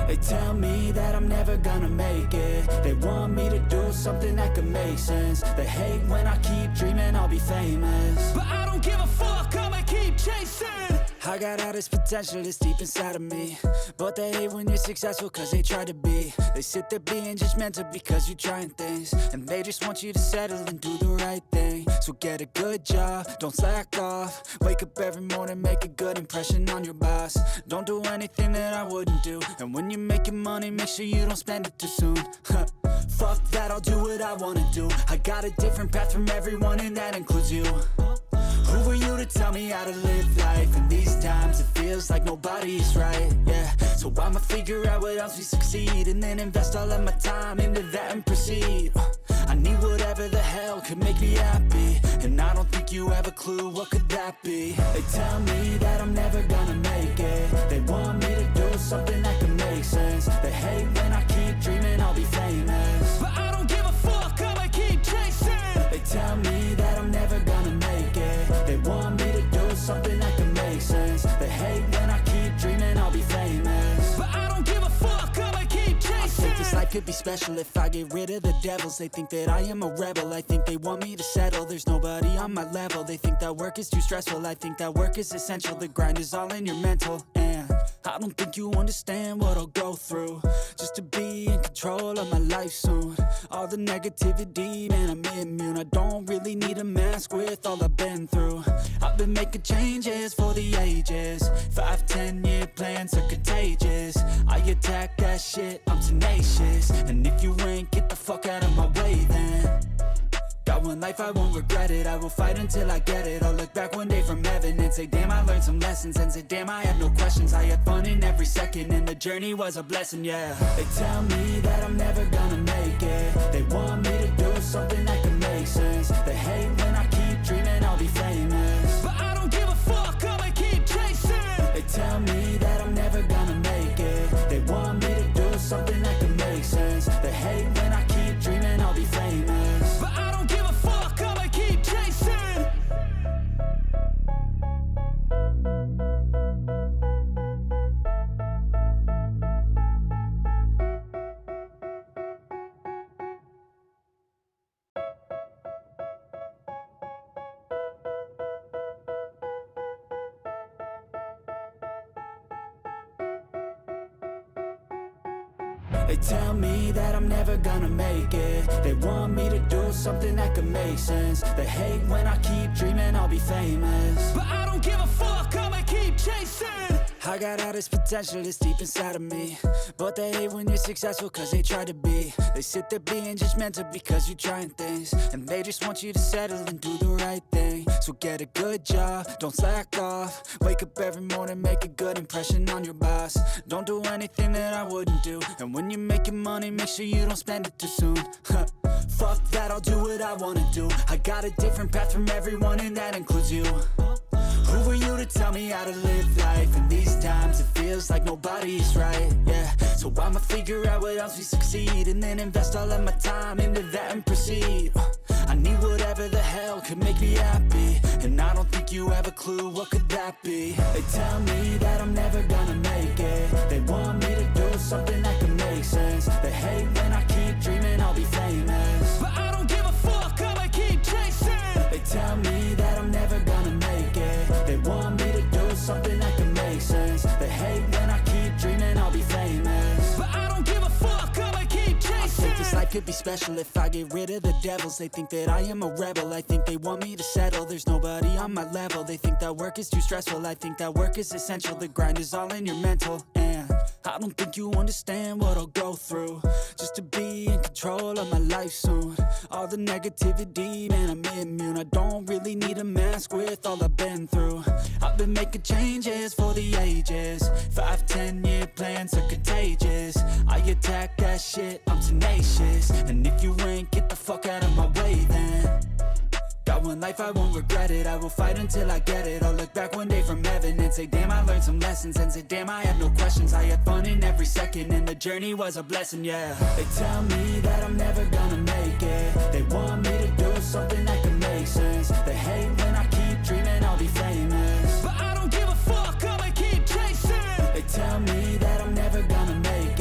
They tell me that I'm never gonna make it. They want me to do something that could make sense. They hate when I keep dreaming I'll be famous, but I don't give a fuck, I'ma keep chasing. I got all this potential that's deep inside of me, but they hate when you're successful cause they try to be. They sit there being judgmental because you're trying things, and they just want you to settle and do the right thing. So get a good job, don't slack off. Wake up every morning, make a good impression on your boss. Don't do anything that I wouldn't do, and when you're making money, make sure you don't spend it too soon. Fuck that, I'll do what I wanna do. I got a different path from everyone, and that includes you. Who are you to tell me how to live life? In these times it feels like nobody's right, yeah. So I'ma figure out what else we succeed, and then invest all of my time into that and proceed. I need whatever the hell could make me happy, and I don't think you have a clue what could that be. They tell me that I'm never gonna make it. They want me to do something that could make sense. They hate when I keep dreaming I'll be famous, but I don't give a fuck, I'ma keep chasing. They tell me that I'm never gonna make it. They want me to do something that can make sense. They hate when I keep dreaming I'll be famous, but I don't give a fuck, I'ma keep chasing. I think this life could be special if I get rid of the devils. They think that I am a rebel, I think they want me to settle. There's nobody on my level. They think that work is too stressful, I think that work is essential. The grind is all in your mental, and I don't think you understand what I'll go through just to be in control of my life soon. All the negativity, man, I'm immune. I don't really need a mask with all I've been through. I've been making changes for the ages. 5-10 year plans are contagious. I attack that shit, I'm tenacious. And if you ain't, get the fuck out of my way then. Got one life, I won't regret it. I will fight until I get it. I'll look back one day from heaven and say, damn, I learned some lessons. And say, damn, I had no questions. I had fun in every second, and the journey was a blessing, yeah. They tell me that I'm never gonna make it. They want me to do something that can make sense. They hate when I keep dreaming I'll be famous, but I don't give a fuck, I'ma keep chasing. They tell me that I'm never gonna make it. They want me to do something that can make sense. They hate when I keep dreaming I'll be famous, but I don't give a fuck, I'ma keep chasing. They tell me that I'm never gonna make it. They want me to do something that can make sense. They hate when I keep dreaming I'll be famous, but I don't give a fuck, I'ma keep chasing. I got all this potential that's deep inside of me, but they hate when you're successful cause they try to be. They sit there being judgmental because you're trying things, and they just want you to settle and do the right thing. So get a good job, don't slack off. Wake up every morning, make a good impression on your boss. Don't do anything that I wouldn't do, and when you're making money, make sure you don't spend it too soon. Fuck that, I'll do what I wanna do. I got a different path from everyone, and that includes you. Who are you to tell me how to live life? In these times it feels like nobody's right, yeah. So I'ma figure out what else we succeed, and then invest all of my time into that and proceed. I need whatever the hell could make me happy, and I don't think you have a clue what could that be. They tell me that I'm never gonna make it. They want me to do something that can make sense. They hate when I keep dreaming I'll be famous, but I don't give a fuck, I'ma keep chasing. They tell me that I'm never gonna make it. They want me to do something that can make sense. They hate when I keep dreaming I'll be famous, but I don't give a fuck, I'ma keep chasing. I think this life could be special if I get rid of the devils. They think that I am a rebel, I think they want me to settle. There's nobody on my level. They think that work is too stressful, I think that work is essential. The grind is all in your mental, and I don't think you understand what I'll go through just to be in control of my life soon. All the negativity, man, I'm immune. I don't really need a mask with all I've been through. I've been making changes for the ages. 5-10 year plans are contagious. I attack that shit, I'm tenacious. And if you ain't, get the fuck out of my way then. Got one life, I won't regret it. I will fight until I get it. I'll look back one day from heaven and say, damn, I learned some lessons. And say, damn, I had no questions. I had fun in every second, and the journey was a blessing, yeah. They tell me that I'm never gonna make it. They want me to do something that can make sense. They hate when I keep dreaming I'll be famous, but I don't give a fuck, I'ma keep chasing. They tell me that I'm never gonna make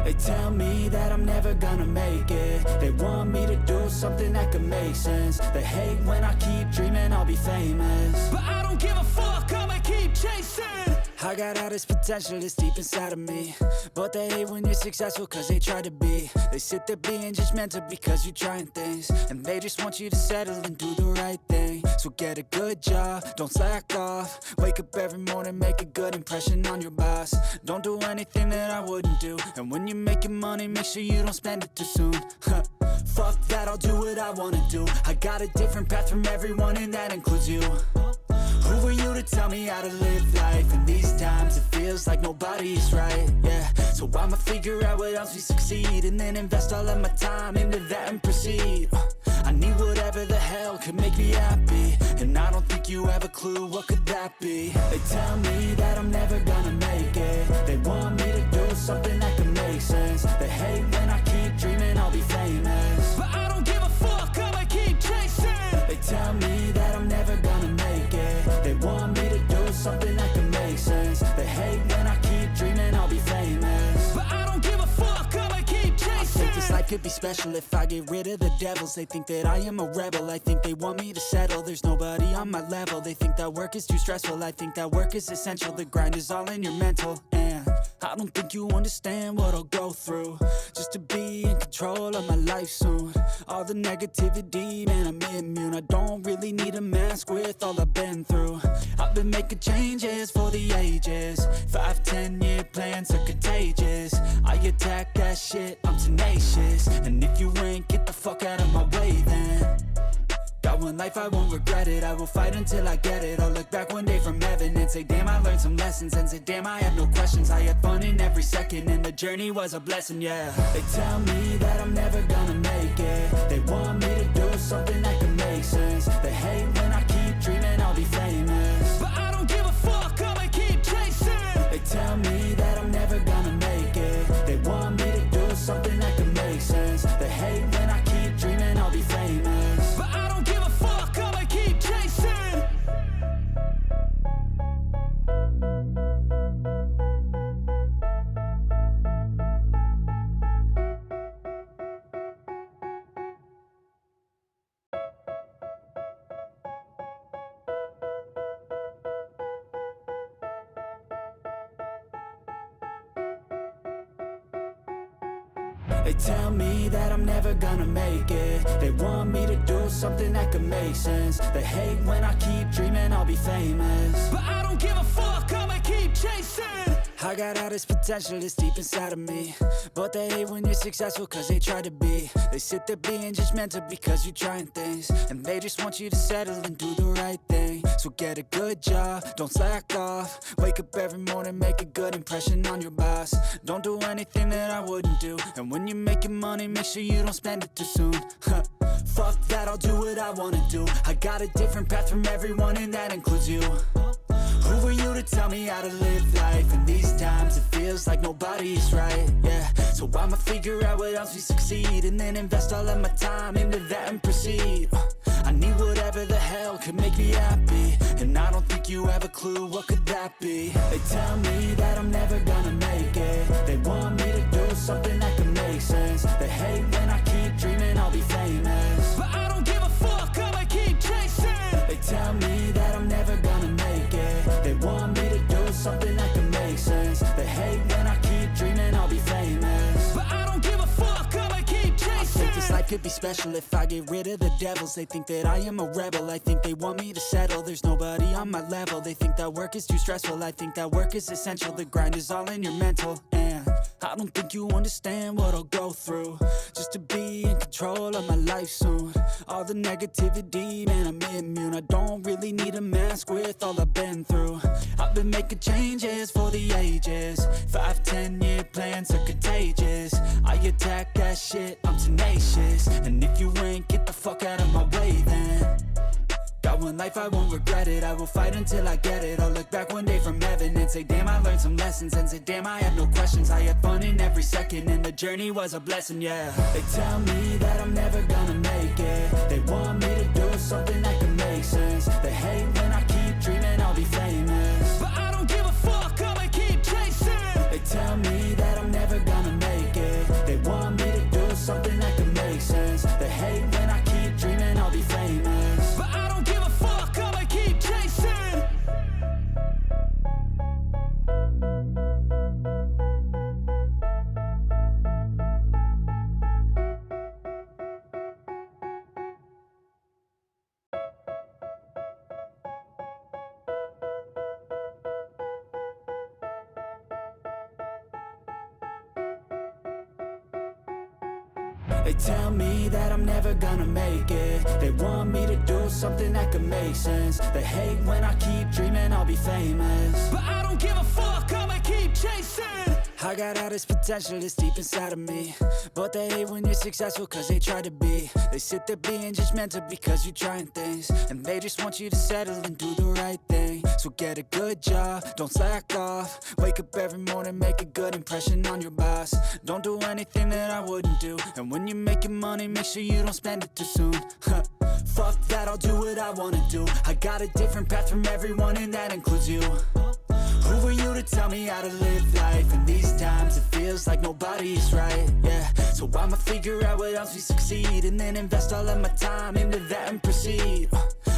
They tell me that I'm never gonna make it. They want me to do something that could make sense. They hate when I keep dreaming I'll be famous, but I don't give a fuck, I'ma keep chasing. I got all this potential that's deep inside of me, but they hate when you're successful cause they try to be. They sit there being judgmental because you're trying things, and they just want you to settle and do the right thing. So get a good job, don't slack off. Wake up every morning, make a good impression on your boss. Don't do anything that I wouldn't do, and when you're making money, make sure you don't spend it too soon. Fuck that, I'll do what I wanna do. I got a different path from everyone, and that includes you. Who are you to tell me how to live life? In these times it feels like nobody's right, yeah. So I'ma figure out what else we succeed, and then invest all of my time into that and proceed. I need whatever the hell could make me happy, and I don't think you have a clue what could that be. They tell me that I'm never gonna make it. They want me to do something that could make sense. They hate when I keep dreaming I'll be famous, but I don't give a fuck, I'ma keep chasing. They tell me that I'm never gonna make it. They want me to do something that can make sense. They hate when I keep dreaming I'll be famous, but I don't give a fuck, I'ma keep chasing. I think this life could be special if I get rid of the devils. They think that I am a rebel, I think they want me to settle. There's nobody on my level. They think that work is too stressful, I think that work is essential. The grind is all in your mental, and I don't think you understand what I'll go through just to be in control of my life soon. All the negativity, man, I'm immune. I don't really need a mask with all I've been through. I've been making changes for the ages. 5-10 year plans are contagious. I attack that shit, I'm tenacious. And if you ain't, get the fuck out of my way then. Got one life, I won't regret it. I will fight until I get it. I'll look back one day from heaven and say, damn, I learned some lessons. And say, damn, I had no questions. I had fun in every second, and the journey was a blessing, yeah. They tell me that I'm never gonna make it. They want me to do something that can make sense. They hate when I keep dreaming I'll be famous, but I don't give a fuck, I'ma keep chasing. They tell me that I'm never gonna make it. They want me to do something that can make sense. They hate when I keep dreaming I'll be famous, but I don't give a fuck, I'ma keep chasing. They tell me that I'm never gonna make it. They want me to do something that could make sense. They hate when I keep dreaming I'll be famous, but I don't give a fuck, I'ma keep chasing. I got all this potential that's deep inside of me, but they hate when you're successful cause they try to be. They sit there being judgmental because you're trying things, and they just want you to settle and do the right thing. So get a good job, don't slack off. Wake up every morning, make a good impression on your boss. Don't do anything that I wouldn't do, and when you're making money, make sure you don't spend it too soon. Fuck that, I'll do what I wanna do. I got a different path from everyone, and that includes you. Who are you to tell me how to live life? In these times it feels like nobody's right, yeah. So I'ma figure out what else we succeed, and then invest all of my time into that and proceed. I need whatever the hell could make me happy, and I don't think you have a clue what could that be. They tell me that I'm never gonna make it. They want me to do something that can make sense. They hate when I keep dreaming I'll be famous, but I don't give a fuck, I'ma keep chasing. They tell me that I'm never gonna make it. They want me to do something that can make sense. They hate when I keep dreaming I'll be famous, but I don't give a fuck, I'ma keep chasing. I think this life could be special if I get rid of the devils. They think that I am a rebel, I think they want me to settle. There's nobody on my level. They think that work is too stressful, I think that work is essential. The grind is all in your mental, and I don't think you understand what I'll go through just to be in control of my life soon. All the negativity, man, I'm immune. I don't really need a mask with all I've been through. I've been making changes for the ages. 5-10 year plans are contagious. I attack that shit, I'm tenacious. And if you ain't, get the fuck out of my way then. Got one life, I won't regret it. I will fight until I get it. I'll look back one day from heaven and say, damn, I learned some lessons. And say, damn, I had no questions. I had fun in every second, and the journey was a blessing, yeah. They tell me that I'm never gonna make it. They want me to do something that can make sense. They hate when I keep dreaming I'll be famous, but I don't give a fuck, I'ma keep chasing. They tell me that I'm never gonna make They tell me that I'm never gonna make it. They want me to do something that could make sense. They hate when I keep dreaming I'll be famous, but I don't give a fuck, I'ma keep chasing. I got all this potential that's deep inside of me, but they hate when you're successful cause they try to be. They sit there being judgmental because you're trying things, and they just want you to settle and do the right thing. So get a good job, don't slack off. Wake up every morning, make a good impression on your boss. Don't do anything that I wouldn't do, and when you're making money, make sure you don't spend it too soon. Fuck that, I'll do what I wanna do. I got a different path from everyone and that includes you. Who are you to tell me how to live life? In these times it feels like nobody's right, yeah. So I'ma figure out what else we succeed, and then invest all of my time into that and proceed.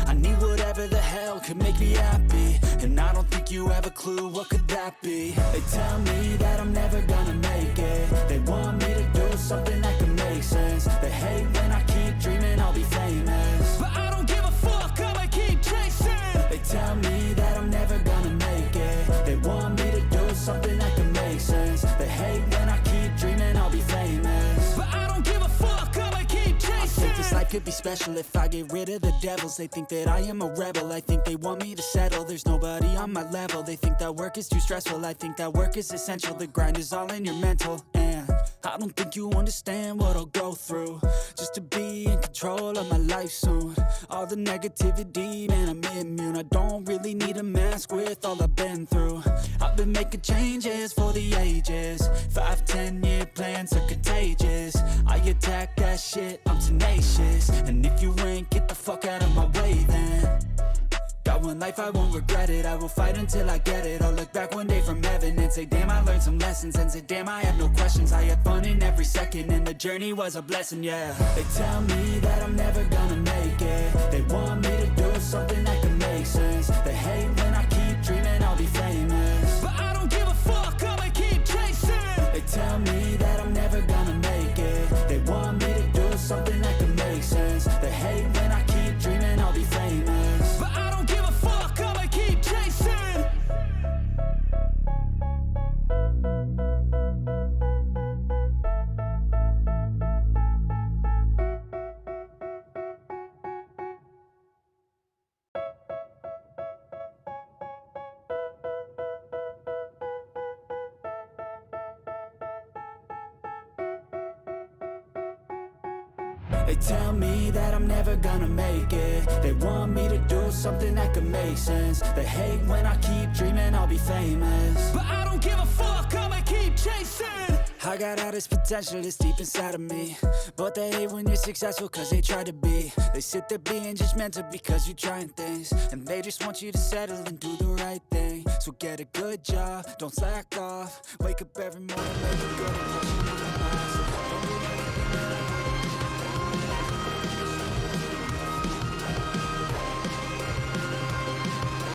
I need whatever the hell could make me happy, and I don't think you have a clue what could that be. They tell me that I'm never gonna make it. They want me to do something that could make sense. They hate when I keep dreaming I'll be famous, but I don't give a fuck, I'ma keep chasing. They tell me that I'm never gonna make it. They want me to do something that can make sense. They hate when I keep dreaming I'll be famous, but I don't give a fuck, I'ma keep chasing. I think this life could be special if I get rid of the devils. They think that I am a rebel, I think they want me to settle. There's nobody on my level. They think that work is too stressful, I think that work is essential. The grind is all in your mental, and I don't think you understand what I'll go through just to be in control of my life soon. All the negativity, man, I'm immune. I don't really need a mask with all I've been through. I've been making changes for the ages. 5-10 year plans are contagious. I attack that shit, I'm tenacious. And if you ain't, get the fuck out of my way then. Got one life, I won't regret it. I will fight until I get it. I'll look back one day from heaven and say, damn, I learned some lessons. And say, damn, I have no questions. I had fun in every second, and the journey was a blessing, yeah. They tell me that I'm never gonna make it. They want me to do something that can make sense. They hate when I keep dreaming I'll be famous, but I don't give a fuck, I'ma keep chasing. They tell me that I'm never gonna make it. They want me to do something that can make sense. They hate when I keep dreaming I'll be famous, but I don't give a fuck, I'ma keep chasing. They tell me that I'm never gonna make it. They want me to do something that could make sense. They hate when I keep dreaming I'll be famous, but I don't give a fuck, I'ma keep chasing. I got all this potential that's deep inside of me, but they hate when you're successful cause they try to be. They sit there being judgmental because you're trying things, and they just want you to settle and do the right thing. So get a good job, don't slack off. Wake up every morning, make a good